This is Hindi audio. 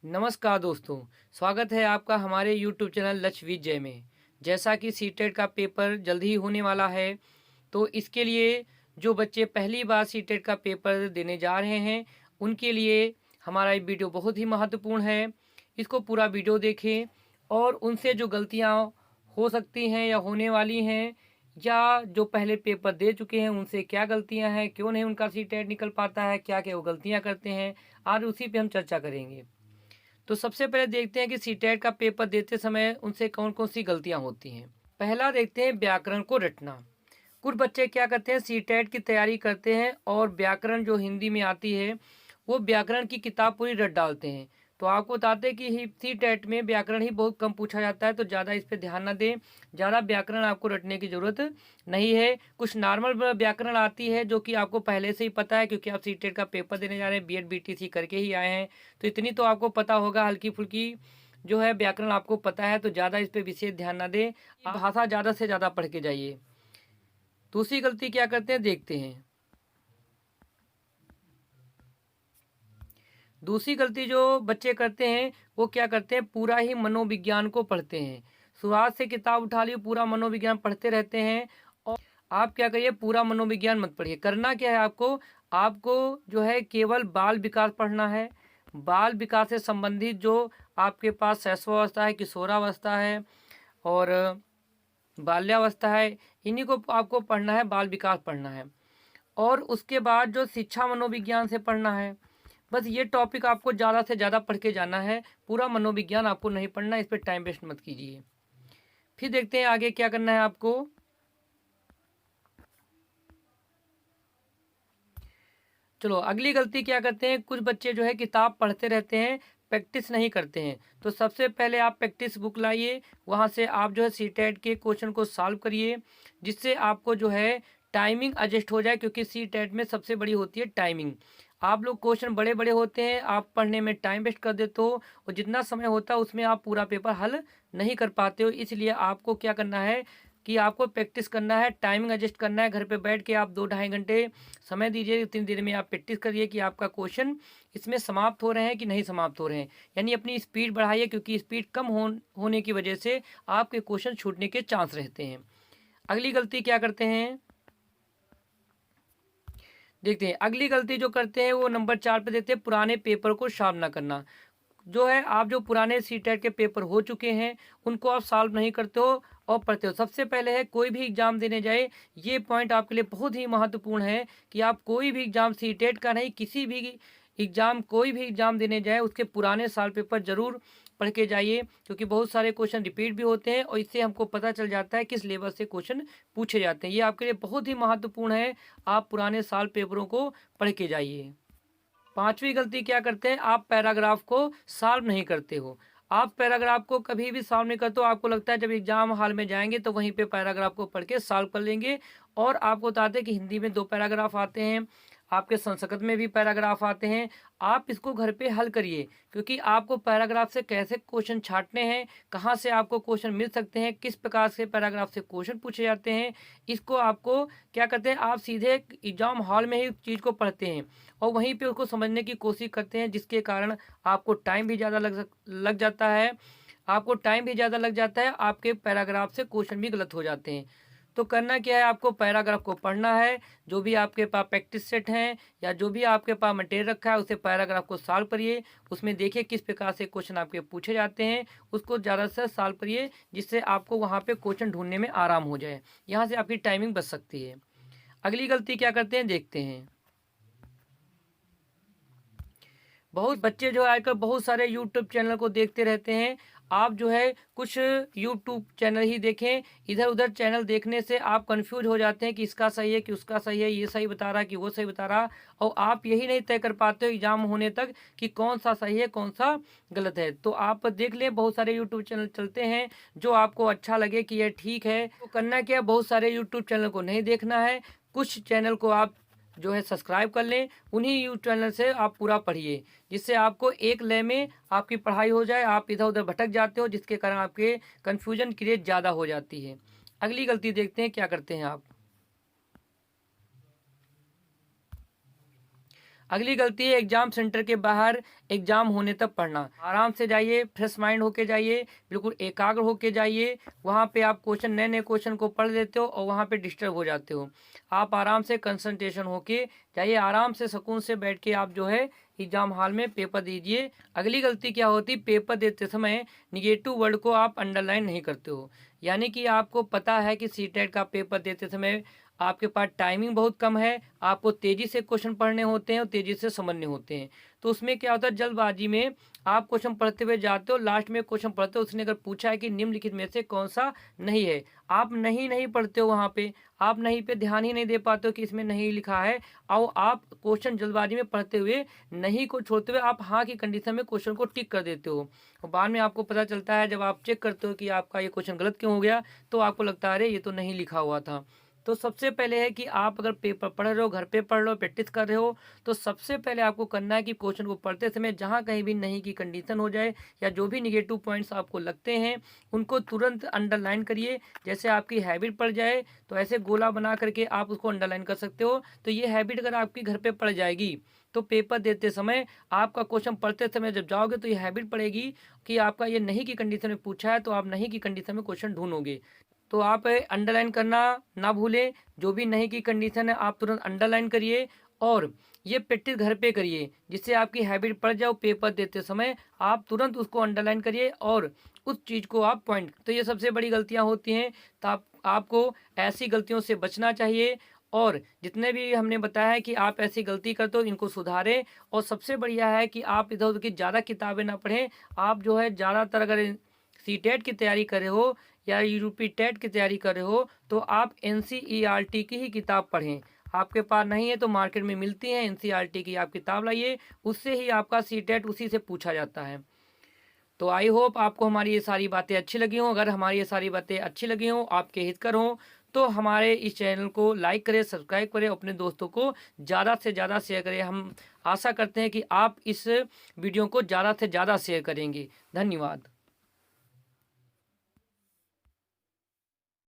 नमस्कार दोस्तों, स्वागत है आपका हमारे यूट्यूब चैनल लक्ष्य विजय में। जैसा कि सीटेट का पेपर जल्द ही होने वाला है, तो इसके लिए जो बच्चे पहली बार सीटेट का पेपर देने जा रहे हैं, उनके लिए हमारा ये वीडियो बहुत ही महत्वपूर्ण है। इसको पूरा वीडियो देखें और उनसे जो गलतियाँ हो सकती हैं या होने वाली हैं, या जो पहले पेपर दे चुके हैं उनसे क्या गलतियाँ हैं, क्यों नहीं उनका सीटेट निकल पाता है, क्या-क्या वो गलतियाँ करते हैं, आज उसी पे हम चर्चा करेंगे। तो सबसे पहले देखते हैं कि सीटेट का पेपर देते समय उनसे कौन कौन सी गलतियां होती हैं। पहला देखते हैं व्याकरण को रटना। कुछ बच्चे क्या करते हैं, सीटेट की तैयारी करते हैं और व्याकरण जो हिंदी में आती है वो व्याकरण की किताब पूरी रट डालते हैं। तो आपको बताते हैं कि सीटेट में व्याकरण ही बहुत कम पूछा जाता है, तो ज़्यादा इस पर ध्यान न दें। ज़्यादा व्याकरण आपको रटने की ज़रूरत नहीं है। कुछ नॉर्मल व्याकरण आती है जो कि आपको पहले से ही पता है, क्योंकि आप सीटेट का पेपर देने जा रहे हैं, बीएड बीटीसी करके ही आए हैं, तो इतनी तो आपको पता होगा। हल्की फुल्की जो है व्याकरण आपको पता है, तो ज़्यादा इस पर विशेष ध्यान न दें। भाषा ज़्यादा से ज़्यादा पढ़ के जाइए। दूसरी गलती क्या करते हैं देखते हैं। दूसरी गलती जो बच्चे करते हैं वो क्या करते हैं, पूरा ही मनोविज्ञान को पढ़ते हैं। शुरुआत से किताब उठा ली, पूरा मनोविज्ञान पढ़ते रहते हैं। और आप क्या करिए, पूरा मनोविज्ञान मत पढ़िए। करना क्या है आपको, आपको जो है केवल बाल विकास पढ़ना है। बाल विकास से संबंधित जो आपके पास शैशवावस्था है, किशोरावस्था है और बाल्यावस्था है, इन्हीं को आपको पढ़ना है, बाल विकास पढ़ना है। और उसके बाद जो शिक्षा मनोविज्ञान से पढ़ना है। बस ये टॉपिक आपको ज़्यादा से ज़्यादा पढ़ के जाना है, पूरा मनोविज्ञान आपको नहीं पढ़ना, इस पर टाइम वेस्ट मत कीजिए। फिर देखते हैं आगे क्या करना है आपको। चलो अगली गलती क्या करते हैं, कुछ बच्चे जो है किताब पढ़ते रहते हैं, प्रैक्टिस नहीं करते हैं। तो सबसे पहले आप प्रैक्टिस बुक लाइए, वहाँ से आप जो है सीटेट के क्वेश्चन को सॉल्व करिए, जिससे आपको जो है टाइमिंग एडजस्ट हो जाए, क्योंकि सीटेट में सबसे बड़ी होती है टाइमिंग। आप लोग क्वेश्चन बड़े बड़े होते हैं, आप पढ़ने में टाइम वेस्ट कर देते हो और जितना समय होता है उसमें आप पूरा पेपर हल नहीं कर पाते हो। इसलिए आपको क्या करना है कि आपको प्रैक्टिस करना है, टाइमिंग एडजस्ट करना है। घर पे बैठ के आप 2 ढाई घंटे समय दीजिए, 3 दिन में आप प्रैक्टिस करिए कि आपका क्वेश्चन इसमें समाप्त हो रहे हैं कि नहीं समाप्त हो रहे हैं। यानी अपनी स्पीड बढ़ाइए, क्योंकि स्पीड कम होने की वजह से आपके क्वेश्चन छूटने के चांस रहते हैं। अगली गलती क्या करते हैं देखते हैं। अगली गलती जो करते हैं वो नंबर 4 पे देते हैं, पुराने पेपर को सामना करना। जो है आप जो पुराने सीटेट के पेपर हो चुके हैं उनको आप सॉल्व नहीं करते हो और पढ़ते हो। सबसे पहले है, कोई भी एग्जाम देने जाए, ये पॉइंट आपके लिए बहुत ही महत्वपूर्ण है कि आप कोई भी एग्जाम, सीटेट का नहीं, किसी भी एग्जाम, कोई भी एग्जाम देने जाए उसके पुराने साल पेपर जरूर पढ़ के जाइए, क्योंकि बहुत सारे क्वेश्चन रिपीट भी होते हैं और इससे हमको पता चल जाता है किस लेवल से क्वेश्चन पूछे जाते हैं। ये आपके लिए बहुत ही महत्वपूर्ण है, आप पुराने साल पेपरों को पढ़ के जाइए। पांचवी गलती क्या करते हैं, आप पैराग्राफ को सॉल्व नहीं करते हो। आप पैराग्राफ को कभी भी सॉल्व नहीं करते हो, आपको लगता है जब एग्जाम हॉल में जाएंगे तो वहीं पे पैराग्राफ को पढ़ के सॉल्व कर लेंगे। और आपको बताते हैं कि हिंदी में 2 पैराग्राफ आते हैं, आपके संस्कृत में भी पैराग्राफ आते हैं। आप इसको घर पे हल करिए, क्योंकि आपको पैराग्राफ से कैसे क्वेश्चन छांटने हैं, कहाँ से आपको क्वेश्चन मिल सकते हैं, किस प्रकार से पैराग्राफ से क्वेश्चन पूछे जाते हैं, इसको आपको क्या करते हैं, आप सीधे एग्जाम हॉल में ही चीज़ को पढ़ते हैं और वहीं पे उसको समझने की कोशिश करते हैं, जिसके कारण आपको टाइम भी ज़्यादा लग जाता है। आपको टाइम भी ज़्यादा लग जाता है, आपके पैराग्राफ से क्वेश्चन भी गलत हो जाते हैं। तो करना क्या है, आपको पैराग्राफ को पढ़ना है। जो भी आपके पास प्रैक्टिस सेट हैं या जो भी आपके पास मटेरियल रखा है, उसे पैराग्राफ को सॉल्व करिए। उसमें देखिए किस प्रकार से क्वेश्चन आपके पूछे जाते हैं, उसको ज़्यादा से सॉल्व करिए, जिससे आपको वहाँ पे क्वेश्चन ढूंढने में आराम हो जाए। यहाँ से आपकी टाइमिंग बच सकती है। अगली गलती क्या करते हैं देखते हैं। बहुत बच्चे जो है आजकल बहुत सारे यूट्यूब चैनल को देखते रहते हैं। आप जो है कुछ यूट्यूब चैनल ही देखें, इधर उधर चैनल देखने से आप कंफ्यूज हो जाते हैं कि इसका सही है कि उसका सही है, ये सही बता रहा कि वो सही बता रहा, और आप यही नहीं तय कर पाते हो एग्जाम होने तक कि कौन सा सही है कौन सा गलत है। तो आप देख लें, बहुत सारे यूट्यूब चैनल चलते हैं, जो आपको अच्छा लगे कि ये ठीक है तो करना क्या, बहुत सारे यूट्यूब चैनल को नहीं देखना है। कुछ चैनल को आप जो है सब्सक्राइब कर लें, उन्हीं यूट्यूब चैनल से आप पूरा पढ़िए, जिससे आपको एक लय में आपकी पढ़ाई हो जाए। आप इधर उधर भटक जाते हो, जिसके कारण आपके कन्फ्यूजन क्रिएट ज़्यादा हो जाती है। अगली गलती देखते हैं क्या करते हैं आप। अगली गलती है एग्जाम सेंटर के बाहर एग्जाम होने तक पढ़ना। आराम से जाइए, फ्रेश माइंड होके जाइए, बिल्कुल एकाग्र होके जाइए। वहाँ पे आप क्वेश्चन, नए नए क्वेश्चन को पढ़ लेते हो और वहाँ पे डिस्टर्ब हो जाते हो। आप आराम से कंसंट्रेशन होके जाइए, आराम से सुकून से बैठ के आप जो है एग्जाम हॉल में पेपर दीजिए। अगली गलती क्या होती, पेपर देते समय निगेटिव वर्ड को आप अंडरलाइन नहीं करते हो। यानी कि आपको पता है कि सीटेट का पेपर देते समय आपके पास टाइमिंग बहुत कम है, आपको तेज़ी से क्वेश्चन पढ़ने होते हैं और तेज़ी से समझने होते हैं। तो उसमें क्या होता है, जल्दबाजी में आप क्वेश्चन पढ़ते हुए जाते हो, लास्ट में क्वेश्चन पढ़ते हो, उसने अगर पूछा है कि निम्नलिखित में से कौन सा नहीं है, आप नहीं पढ़ते हो, वहाँ पे आप नहीं पे ध्यान ही नहीं दे पाते हो कि इसमें नहीं लिखा है, और आप क्वेश्चन जल्दबाजी में पढ़ते हुए नहीं को छोड़ते हुए आप हाँ की कंडीशन में क्वेश्चन को टिक कर देते हो। और बाद में आपको पता चलता है, जब आप चेक करते हो कि आपका ये क्वेश्चन गलत क्यों हो गया, तो आपको लगता है अरे ये तो नहीं लिखा हुआ था। तो सबसे पहले है कि आप अगर पेपर पढ़ रहे हो, घर पे पढ़ रहे हो, प्रैक्टिस कर रहे हो, तो सबसे पहले आपको करना है कि क्वेश्चन को पढ़ते समय जहाँ कहीं भी नहीं की कंडीशन हो जाए या जो भी निगेटिव पॉइंट्स आपको लगते हैं उनको तुरंत अंडरलाइन करिए। जैसे आपकी हैबिट पड़ जाए तो ऐसे गोला बना करके आप उसको अंडरलाइन कर सकते हो। तो ये हैबिट अगर आपकी घर पे पड़ जाएगी तो पेपर देते समय आपका क्वेश्चन पढ़ते समय जब जाओगे तो ये हैबिट पड़ेगी कि आपका ये नहीं की कंडीशन में पूछा है तो आप नहीं की कंडीशन में क्वेश्चन ढूंढोगे। तो आप अंडरलाइन करना ना भूलें। जो भी नहीं की कंडीशन है आप तुरंत अंडरलाइन करिए और ये प्रैक्टिस घर पे करिए, जिससे आपकी हैबिट पड़ जाओ। पेपर देते समय आप तुरंत उसको अंडरलाइन करिए और उस चीज़ को आप पॉइंट। तो ये सबसे बड़ी गलतियां होती हैं, तो आपको ऐसी गलतियों से बचना चाहिए। और जितने भी हमने बताया है कि आप ऐसी गलती करते हो इनको सुधारें। और सबसे बढ़िया है कि आप इधर उधर की ज़्यादा किताबें ना पढ़ें। आप जो है ज़्यादातर अगर सीटेट की तैयारी कर रहे हो या यूपी टेट की तैयारी कर रहे हो तो आप एनसीईआरटी की ही किताब पढ़ें। आपके पास नहीं है तो मार्केट में मिलती है, एनसीईआरटी की आप किताब लाइए, उससे ही आपका सीटेट उसी से पूछा जाता है। तो आई होप आपको हमारी ये सारी बातें अच्छी लगी हों। अगर हमारी ये सारी बातें अच्छी लगी हों, आपके हितकर हों, तो हमारे इस चैनल को लाइक करें, सब्सक्राइब करें, अपने दोस्तों को ज़्यादा से ज़्यादा शेयर करें। हम आशा करते हैं कि आप इस वीडियो को ज़्यादा से ज़्यादा शेयर करेंगे। धन्यवाद।